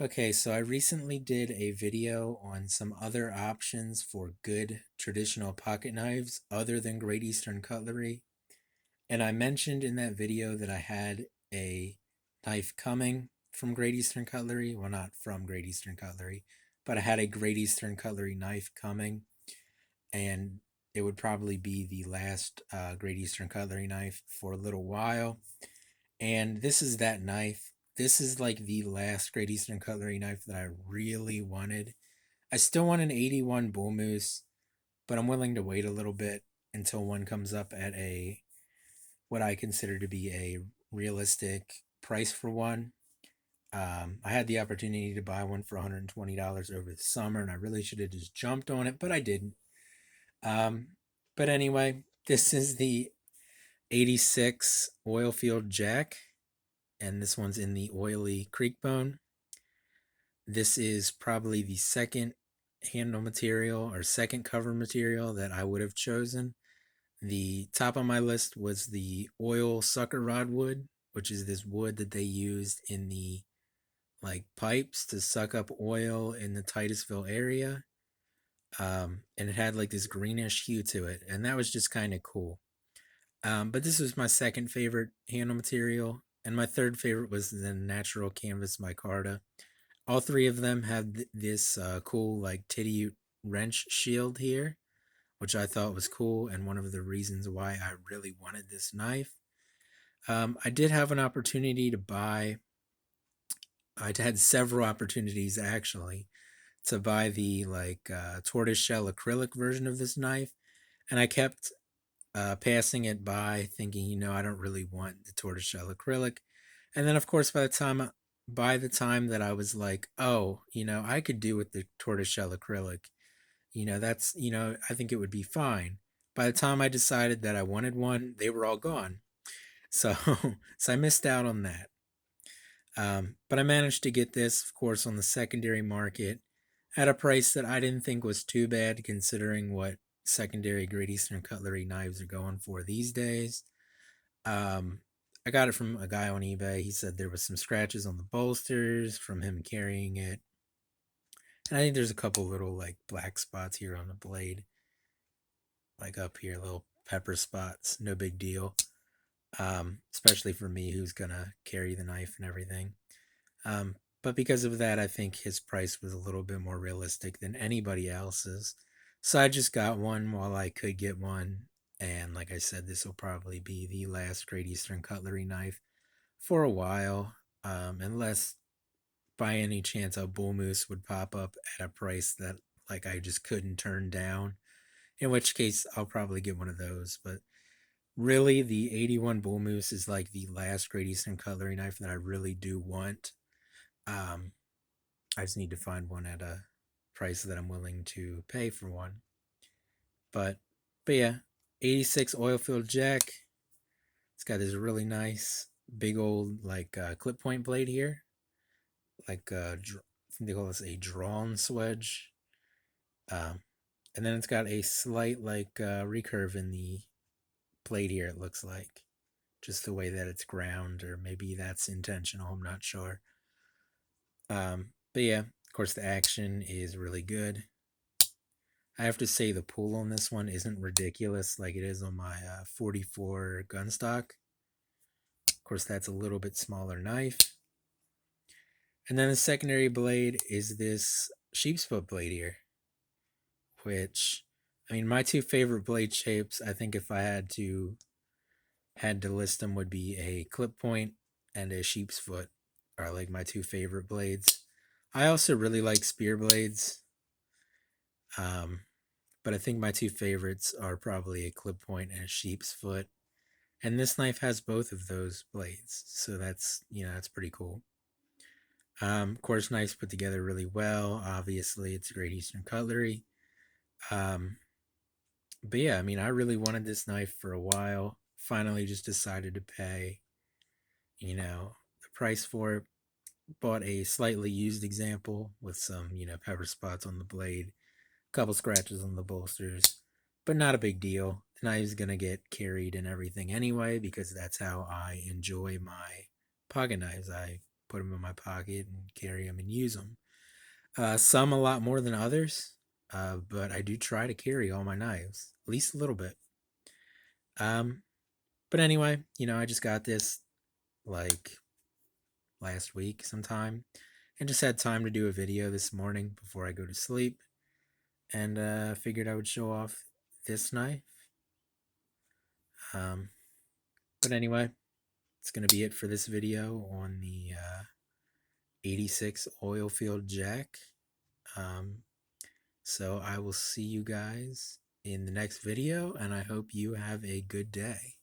Okay, so I recently did a video on some other options for good traditional pocket knives other than Great Eastern Cutlery. And I mentioned in that video that I had a knife coming from Great Eastern Cutlery. Well, not from Great Eastern Cutlery, but I had a Great Eastern Cutlery knife coming. And it would probably be the last Great Eastern Cutlery knife for a little while. And this is that knife. This is like the last Great Eastern Cutlery knife that I really wanted. I still want an 81 bull moose, but I'm willing to wait a little bit until one comes up at a what I consider to be a realistic price for one. I had the opportunity to buy one for $120 over the summer, and I really should have just jumped on it, but I didn't. Um, but anyway, this is the 86 Oilfield Jack, and this one's in the oily creek bone. This is probably the second handle material or second cover material that I would have chosen. The top of my list was the oil sucker rod wood, which is this wood that they used in the like pipes to suck up oil in the Titusville area. And it had like this greenish hue to it, and that was just kind of cool. But this was my second favorite handle material, and my third favorite was the natural canvas micarta. All three of them have this cool like titty wrench shield here, which I thought was cool, and one of the reasons why I really wanted this knife. I did have an opportunity to buy. I had several opportunities actually to buy the like tortoise shell acrylic version of this knife, and I kept passing it by, thinking, I don't really want the tortoiseshell acrylic. And then, of course, by the time that I was like, oh, I could do with the tortoiseshell acrylic. I think it would be fine. By the time I decided that I wanted one, they were all gone. So, so I missed out on that. But I managed to get this, of course, on the secondary market at a price that I didn't think was too bad, considering what secondary Great Eastern Cutlery knives are going for these days. Um, I got it from a guy on eBay. He said there was some scratches on the bolsters from him carrying it, and I think there's a couple little like black spots here on the blade, like up here, little pepper spots. No big deal. Especially for me, who's gonna carry the knife and everything. But because of that, I think his price was a little bit more realistic than anybody else's. So I just got one while I could get one. And like I said, this will probably be the last Great Eastern Cutlery knife for a while, unless by any chance a bull moose would pop up at a price that like I just couldn't turn down. In which case, I'll probably get one of those. But really, the 81 bull moose is like the last Great Eastern Cutlery knife that I really do want. Um, I just need to find one at a price that I'm willing to pay for one. But but yeah, 86 oilfield jack. It's got this really nice big old like clip point blade here, like I think they call this a drawn swedge. Um, and then it's got a slight like recurve in the blade here. It looks like just the way that it's ground, or maybe that's intentional. I'm not sure. But yeah, of course the action is really good. I have to say the pull on this one isn't ridiculous like it is on my 44 gun stock. Of course, that's a little bit smaller knife. And then the secondary blade is this sheep's foot blade here, which, I mean, my two favorite blade shapes, I think if I had to list them, would be a clip point and a sheep's foot are like my two favorite blades. I also really like spear blades. Um, but I think my two favorites are probably a clip point and a sheep's foot. And this knife has both of those blades, so that's pretty cool. Of course, knives put together really well. Obviously, it's Great Eastern Cutlery. Um, but yeah, I mean, I really wanted this knife for a while. Finally, just decided to pay, the price for it. Bought a slightly used example with some, pepper spots on the blade, a couple scratches on the bolsters, but not a big deal. The knife's gonna get carried and everything anyway because that's how I enjoy my pocket knives. I put them in my pocket and carry them and use them. Some a lot more than others, but I do try to carry all my knives, at least a little bit. Um, but anyway, I just got this like last week sometime and just had time to do a video this morning before I go to sleep, and figured I would show off this knife. But anyway, it's going to be it for this video on the 86 oil field jack. So I will see you guys in the next video, and I hope you have a good day.